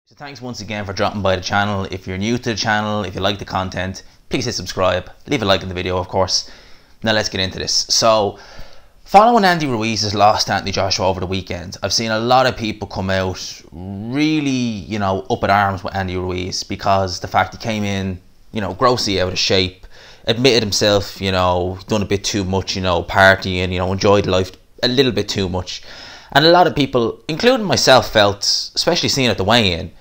So thanks once again for dropping by the channel. If you're new to the channel, if you like the content, please hit subscribe, leave a like in the video of course. Now let's get into this. So following Andy Ruiz's loss to Anthony Joshua over the weekend, I've seen a lot of people come out really, up in arms with Andy Ruiz because the fact he came in, grossly out of shape, admitted himself, done a bit too much, partying, enjoyed life a little bit too much. And a lot of people, including myself, felt, especially seeing at the weigh-in,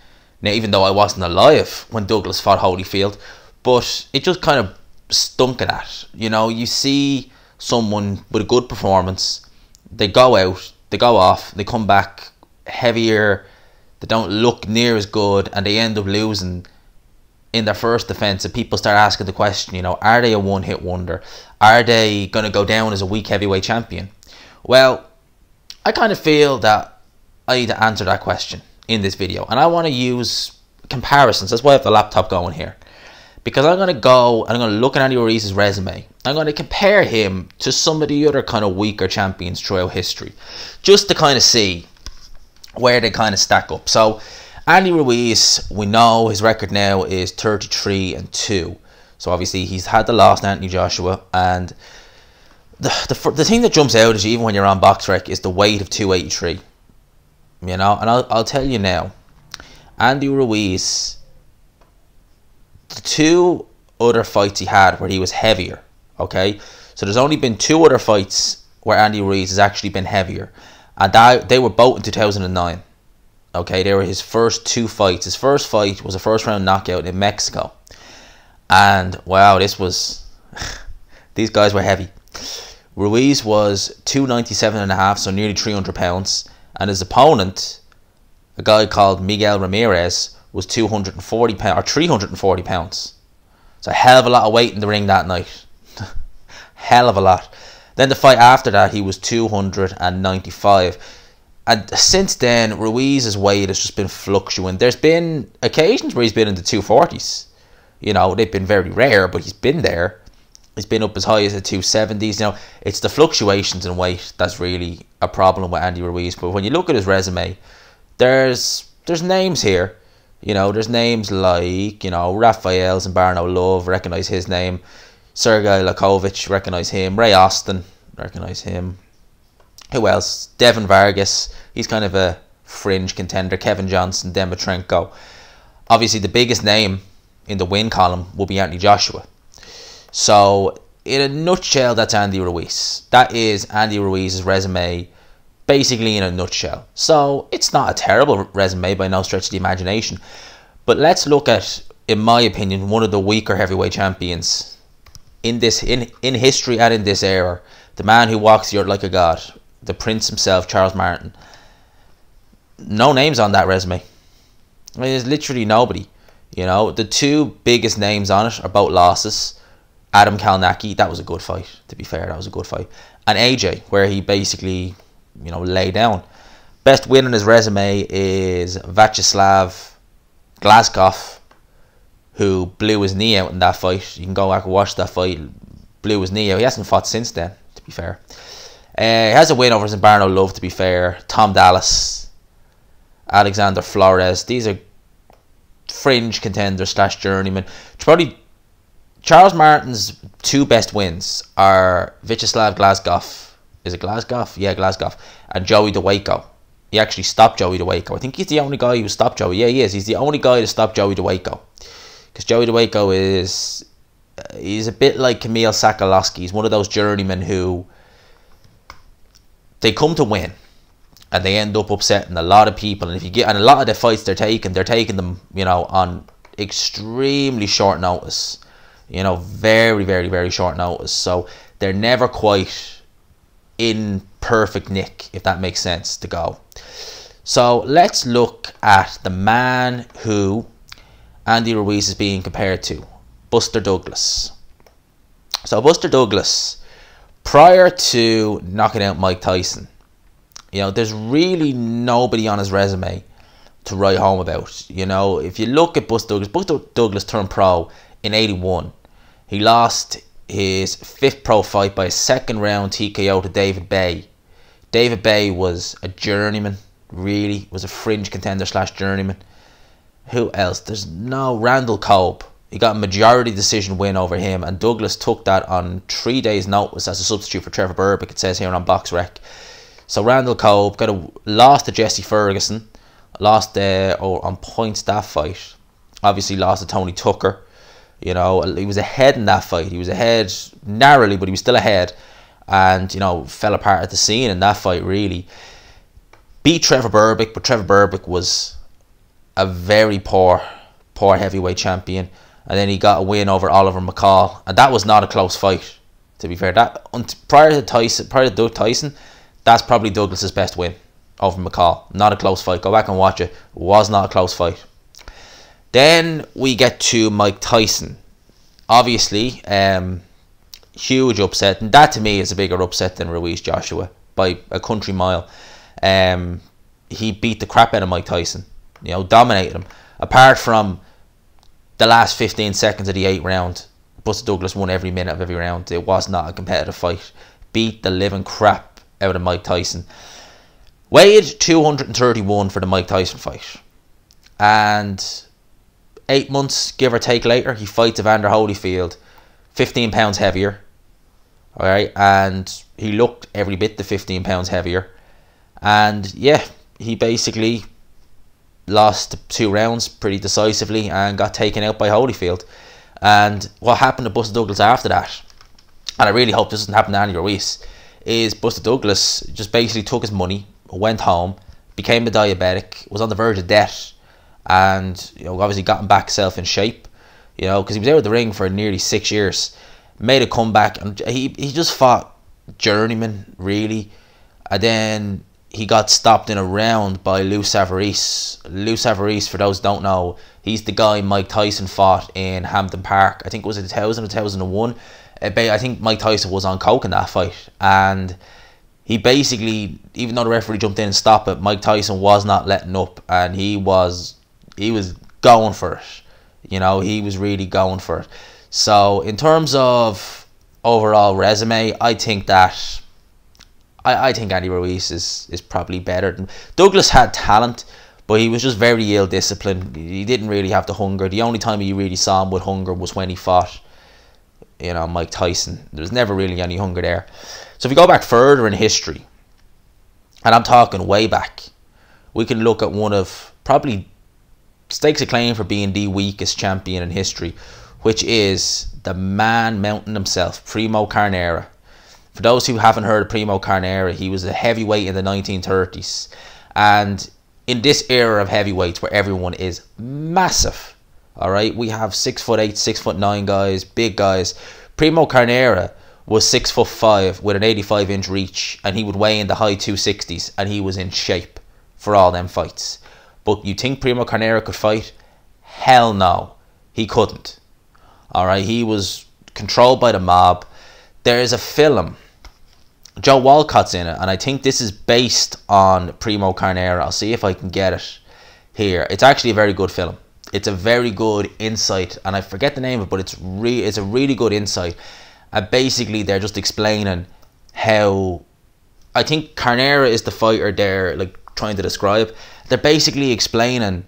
now even though I wasn't alive when Douglas fought Holyfield, but it just kind of stunk at that. You see someone with a good performance, they go out, they go off, they come back heavier, they don't look near as good, and they end up losing in their first defence. And people start asking the question, are they a one-hit wonder? Are they going to go down as a weak heavyweight champion? Well, I kind of feel that I need to answer that question in this video, and I want to use comparisons. That's why I have the laptop going here, because I'm going to look at Andy Ruiz's resume. I'm going to compare him to some of the other kind of weaker champions throughout history, just to kind of see where they kind of stack up. So Andy Ruiz, we know his record now is 33-2. So obviously he's had the loss to Anthony Joshua, and the thing that jumps out at you, even when you're on BoxRec, is the weight of 283. And I'll tell you now, Andy Ruiz, the two other fights he had where he was heavier, okay? So there's only been two other fights where Andy Ruiz has actually been heavier, and they were both in 2009. Okay, they were his first two fights. His first fight was a first round knockout in Mexico, and wow, these guys were heavy. Ruiz was 297.5, so nearly 300 pounds, and his opponent, a guy called Miguel Ramirez, was 240 pounds or 340 pounds. So a hell of a lot of weight in the ring that night. Hell of a lot. Then the fight after that, he was 295. And since then, Ruiz's weight has just been fluctuating. There's been occasions where he's been in the 240s. They've been very rare, but he's been there. He's been up as high as the 270s. It's the fluctuations in weight that's really a problem with Andy Ruiz. But when you look at his resume, there's names here. There's names like, Rafael Zambarno Love, recognise his name. Sergey Lakovic, recognise him. Ray Austin, recognise him. Who else? Devin Vargas, he's kind of a fringe contender. Kevin Johnson, Demetrenko. Obviously, the biggest name in the win column will be Anthony Joshua. So, in a nutshell, that's Andy Ruiz. That is Andy Ruiz's resume, basically in a nutshell. So, it's not a terrible resume by no stretch of the imagination. But let's look at, in my opinion, one of the weaker heavyweight champions in history and in this era. The man who walks the earth like a god. The prince himself, Charles Martin. No names on that resume. There's literally nobody. The two biggest names on it are both losses. Adam Kalnacki, that was a good fight, to be fair, that was a good fight. And AJ, where he basically, lay down. Best win on his resume is Vyacheslav Glazkov, who blew his knee out in that fight. You can go back and watch that fight. Blew his knee out. He hasn't fought since then, to be fair. He has a win over Zambarno Love, to be fair. Tom Dallas, Alexander Flores. These are fringe contenders / journeymen. Probably Charles Martin's two best wins are Vyacheslav Glazkov. Is it Glazkov? Yeah, Glazkov. And Joey DeWayko. He actually stopped Joey DeWayko. I think he's the only guy who stopped Joey. Yeah, he is. He's the only guy to stop Joey DeWayko. Because Joey DeWayko he's a bit like Kamil Sakalowski. He's one of those journeymen who they come to win, and they end up upsetting a lot of people. And and a lot of the fights they're taking them, on extremely short notice. Very, very, very short notice. So they're never quite in perfect nick, if that makes sense, to go. So let's look at the man who Andy Ruiz is being compared to, Buster Douglas. So Buster Douglas, prior to knocking out Mike Tyson, there's really nobody on his resume to write home about. If you look at Buster Douglas turned pro in 81. He lost his fifth pro fight by a second round TKO to David Bay. David Bay was a journeyman, really, was a fringe contender / journeyman. Who else? There's no Randall Cobb. He got a majority decision win over him, and Douglas took that on 3 days' notice as a substitute for Trevor Berbick, it says here on BoxRec. So Randall Cobb got a loss to Jesse Ferguson, lost on points that fight. Obviously lost to Tony Tucker. You know, he was ahead in that fight. He was ahead narrowly, but he was still ahead, and you know, fell apart at the seam in that fight. Really beat Trevor Berbick, but Trevor Berbick was a very poor heavyweight champion. And then he got a win over Oliver McCall, and that was not a close fight. To be fair, that prior to Doug Tyson, that's probably Douglas's best win over McCall. Not a close fight. Go back and watch it. It was not a close fight. Then we get to Mike Tyson. Obviously, huge upset, and that to me is a bigger upset than Ruiz Joshua by a country mile. He beat the crap out of Mike Tyson. You know, dominated him. Apart from the last 15 seconds of the 8th round, Buster Douglas won every minute of every round. It was not a competitive fight. Beat the living crap out of Mike Tyson. Weighed 231 for the Mike Tyson fight. And 8 months, give or take, later, he fights Evander Holyfield, 15 pounds heavier. Alright, and he looked every bit the 15 pounds heavier. And yeah, he basically lost 2 rounds pretty decisively and got taken out by Holyfield. And what happened to Buster Douglas after that, and I really hope this doesn't happen to Andy Ruiz, is Buster Douglas just basically took his money, went home, became a diabetic, was on the verge of death, and you know, obviously got him back self in shape, you know, because he was out of the ring for nearly 6 years, made a comeback, and he just fought journeyman really, and then he got stopped in a round by Lou Savarese. Lou Savarese, for those who don't know, he's the guy Mike Tyson fought in Hampden Park. I think it was 2000 or 2001. I think Mike Tyson was on coke in that fight. And he basically, even though the referee jumped in and stopped it, Mike Tyson was not letting up. And he was going for it. You know, he was really going for it. So, in terms of overall resume, I think that I think Andy Ruiz is probably better. Douglas had talent, but he was just very ill-disciplined. He didn't really have the hunger. The only time you really saw him with hunger was when he fought, you know, Mike Tyson. There was never really any hunger there. So if we go back further in history, and I'm talking way back, we can look at one of probably stakes a claim for being the weakest champion in history, which is the man mountain himself, Primo Carnera. For those who haven't heard of Primo Carnera, he was a heavyweight in the 1930s. And in this era of heavyweights where everyone is massive, alright, we have 6'8", 6'9" guys, big guys. Primo Carnera was 6'5" with an 85-inch reach, and he would weigh in the high 260s, and he was in shape for all them fights. But you think Primo Carnera could fight? Hell no, he couldn't. Alright, he was controlled by the mob. There is a film, Joe Walcott's in it, and I think this is based on Primo Carnera. I'll see if I can get it here. It's actually a very good film. It's a very good insight, and I forget the name of it, but it's a really good insight. And basically, they're just explaining how, I think Carnera is the fighter they're like trying to describe. They're basically explaining,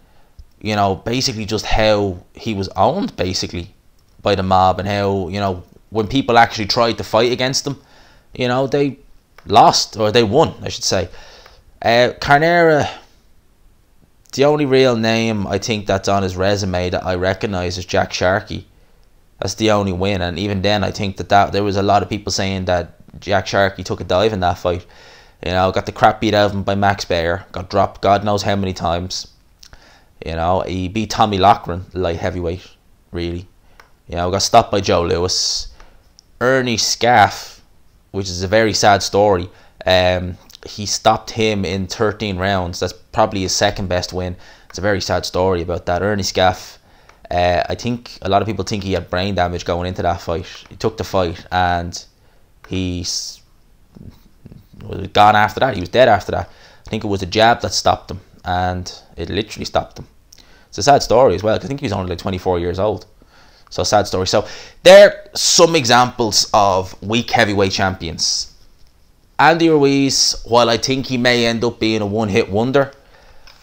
you know, basically just how he was owned basically by the mob, and how, you know, when people actually tried to fight against them, you know, they lost, or they won, I should say. Carnera, the only real name I think that's on his resume that I recognise is Jack Sharkey. That's the only win, and even then I think that there was a lot of people saying that Jack Sharkey took a dive in that fight. You know, got the crap beat out of him by Max Baer, got dropped God knows how many times. You know, he beat Tommy Loughran, light heavyweight, really. You know, got stopped by Joe Lewis. Ernie Scaff, which is a very sad story, he stopped him in 13 rounds. That's probably his second best win. It's a very sad story about that. Ernie Scaff, I think a lot of people think he had brain damage going into that fight. He took the fight and he's gone after that. He was dead after that. I think it was a jab that stopped him, and it literally stopped him. It's a sad story as well. I think he was only like 24 years old. So, sad story. So, there are some examples of weak heavyweight champions. Andy Ruiz, while I think he may end up being a one-hit wonder,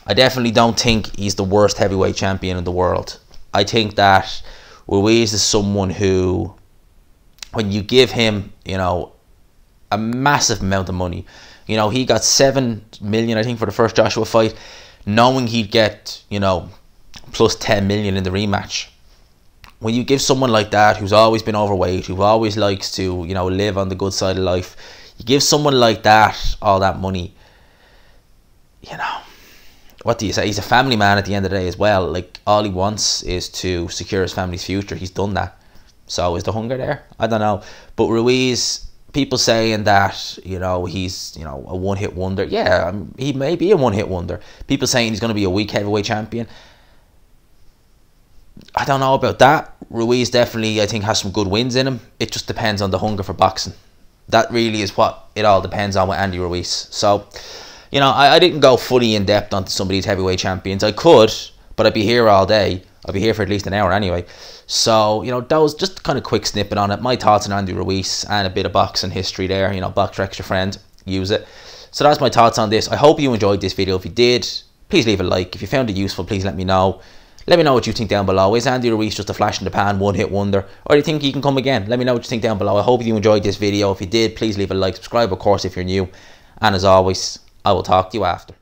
I definitely don't think he's the worst heavyweight champion in the world. I think that Ruiz is someone who, when you give him, you know, a massive amount of money, you know, he got 7 million, I think, for the first Joshua fight, knowing he'd get, you know, plus 10 million in the rematch. When you give someone like that, who's always been overweight, who always likes to, you know, live on the good side of life, you give someone like that all that money, you know, what do you say? He's a family man at the end of the day as well. Like, all he wants is to secure his family's future. He's done that. So is the hunger there? I don't know. But Ruiz, people saying that, you know, he's, you know, a one-hit wonder. Yeah, he may be a one-hit wonder. People saying he's going to be a weak heavyweight champion. I don't know about that. Ruiz definitely, I think, has some good wins in him. It just depends on the hunger for boxing. That really is what it all depends on with Andy Ruiz. So, you know, I didn't go fully in depth onto some of these heavyweight champions. I could, but I'd be here all day. I'd be here for at least an hour anyway. So, you know, that was just kind of quick snippet on it. My thoughts on Andy Ruiz and a bit of boxing history there. You know, box for extra friend, use it. So that's my thoughts on this. I hope you enjoyed this video. If you did, please leave a like. If you found it useful, please let me know. Let me know what you think down below. Is Andy Ruiz just a flash in the pan, one-hit wonder? Or do you think he can come again? Let me know what you think down below. I hope you enjoyed this video. If you did, please leave a like. Subscribe, of course, if you're new. And as always, I will talk to you after.